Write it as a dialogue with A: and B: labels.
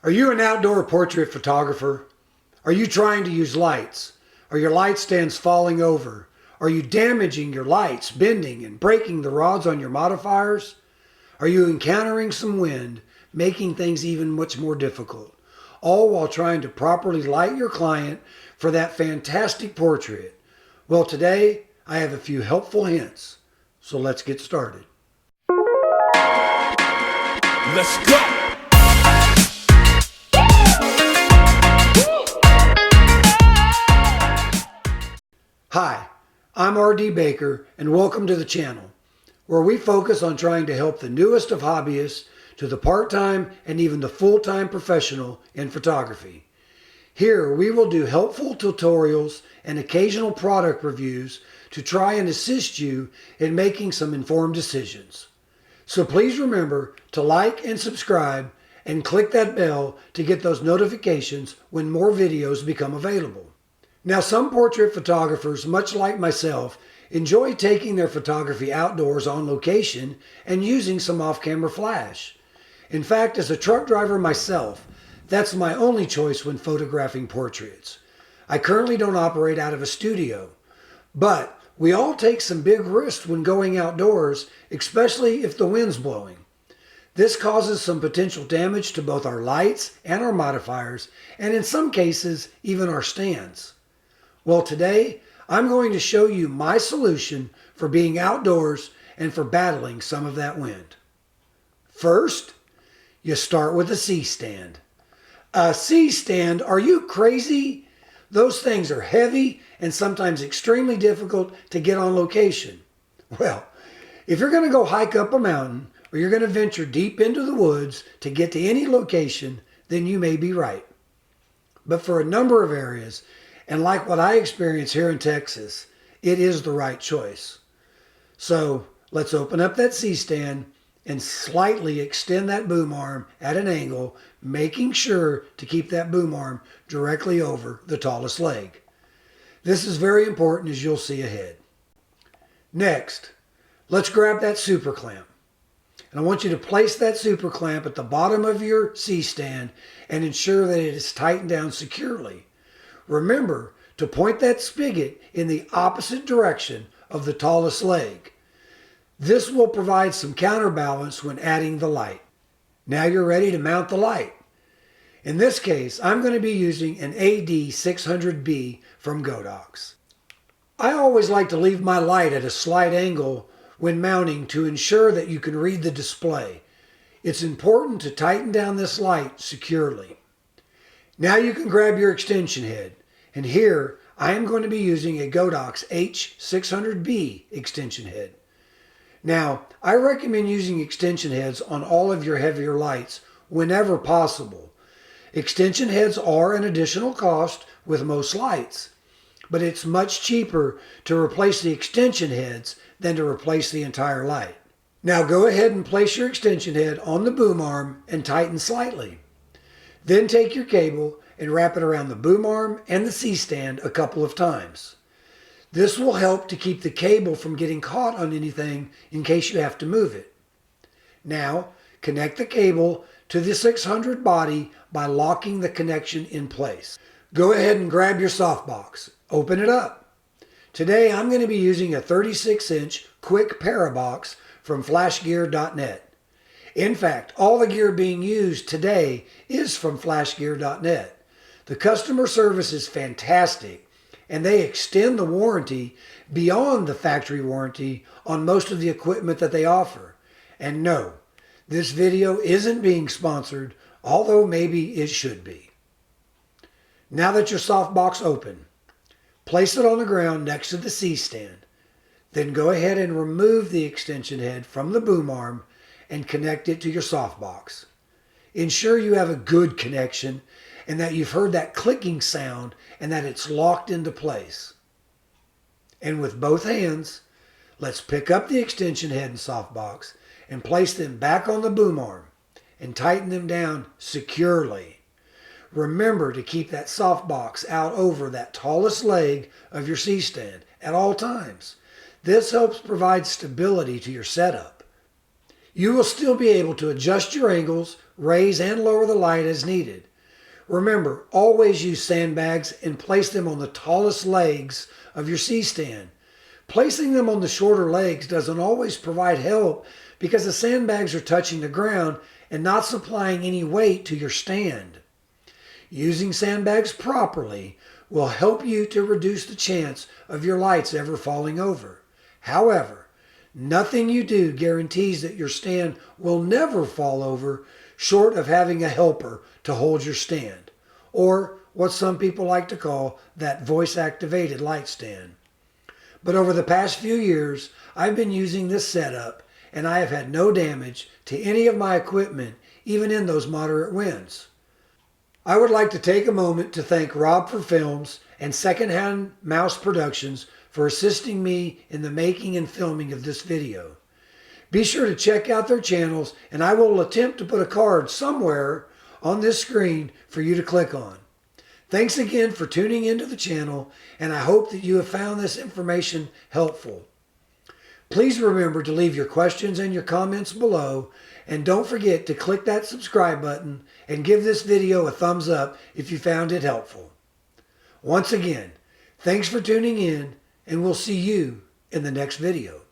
A: Are you an outdoor portrait photographer? Are you trying to use lights? Are your light stands falling over? Are you damaging your lights, bending and breaking the rods on your modifiers? Are you encountering some wind, making things even much more difficult, all while trying to properly light your client for that fantastic portrait? Well, today I have a few helpful hints, so let's get started.
B: Let's go!
A: Hi, I'm R.D. Baker and welcome to the channel, where we focus on trying to help the newest of hobbyists to the part-time and even the full-time professional in photography. Here we will do helpful tutorials and occasional product reviews to try and assist you in making some informed decisions. So please remember to like and subscribe and click that bell to get those notifications when more videos become available. Now, some portrait photographers, much like myself, enjoy taking their photography outdoors on location and using some off-camera flash. In fact, as a truck driver myself, that's my only choice when photographing portraits. I currently don't operate out of a studio, but we all take some big risks when going outdoors, especially if the wind's blowing. This causes some potential damage to both our lights and our modifiers, and in some cases, even our stands. Well, today, I'm going to show you my solution for being outdoors and for battling some of that wind. First, you start with a C-Stand. A C-Stand? Are you crazy? Those things are heavy and sometimes extremely difficult to get on location. Well, if you're going to go hike up a mountain or you're going to venture deep into the woods to get to any location, then you may be right. But for a number of areas, and like what I experience here in Texas, it is the right choice. So let's open up that C-Stand and slightly extend that boom arm at an angle, making sure to keep that boom arm directly over the tallest leg. This is very important, as you'll see ahead. Next, let's grab that super clamp. And I want you to place that super clamp at the bottom of your C-Stand and ensure that it is tightened down securely. Remember to point that spigot in the opposite direction of the tallest leg. This will provide some counterbalance when adding the light. Now you're ready to mount the light. In this case, I'm going to be using an AD600b from Godox. I always like to leave my light at a slight angle when mounting to ensure that you can read the display. It's important to tighten down this light securely. Now you can grab your extension head, and here I am going to be using a Godox h600b extension head. Now, I recommend using extension heads on all of your heavier lights whenever possible. Extension heads are an additional cost with most lights, but it's much cheaper to replace the extension heads than to replace the entire light. Now go ahead and place your extension head on the boom arm and tighten slightly. Then take your cable and wrap it around the boom arm and the C-Stand a couple of times. This will help to keep the cable from getting caught on anything in case you have to move it. Now, connect the cable to the 600 body by locking the connection in place. Go ahead and grab your softbox. Open it up. Today I'm going to be using a 36-inch quick Parabox from flashgear.net. In fact, all the gear being used today is from flashgear.net. The customer service is fantastic, and they extend the warranty beyond the factory warranty on most of the equipment that they offer. And no, this video isn't being sponsored, although maybe it should be. Now that your softbox open, place it on the ground next to the C-Stand. Then go ahead and remove the extension head from the boom arm and connect it to your softbox. Ensure you have a good connection and that you've heard that clicking sound and that it's locked into place. And with both hands, let's pick up the extension head and softbox and place them back on the boom arm and tighten them down securely. Remember to keep that softbox out over that tallest leg of your C-Stand at all times. This helps provide stability to your setup. You will still be able to adjust your angles, raise and lower the light as needed. Remember, always use sandbags and place them on the tallest legs of your C-stand. Placing them on the shorter legs doesn't always provide help because the sandbags are touching the ground and not supplying any weight to your stand. Using sandbags properly will help you to reduce the chance of your lights ever falling over. However, nothing you do guarantees that your stand will never fall over short of having a helper to hold your stand, or what some people like to call that voice-activated light stand. But over the past few years, I've been using this setup and I have had no damage to any of my equipment, even in those moderate winds. I would like to take a moment to thank Rob for Films and Secondhand Mouse Productions for assisting me in the making and filming of this video. Be sure to check out their channels, and I will attempt to put a card somewhere on this screen for you to click on. Thanks again for tuning into the channel, and I hope that you have found this information helpful. Please remember to leave your questions and your comments below, and don't forget to click that subscribe button and give this video a thumbs up if you found it helpful. Once again, thanks for tuning in, and we'll see you in the next video.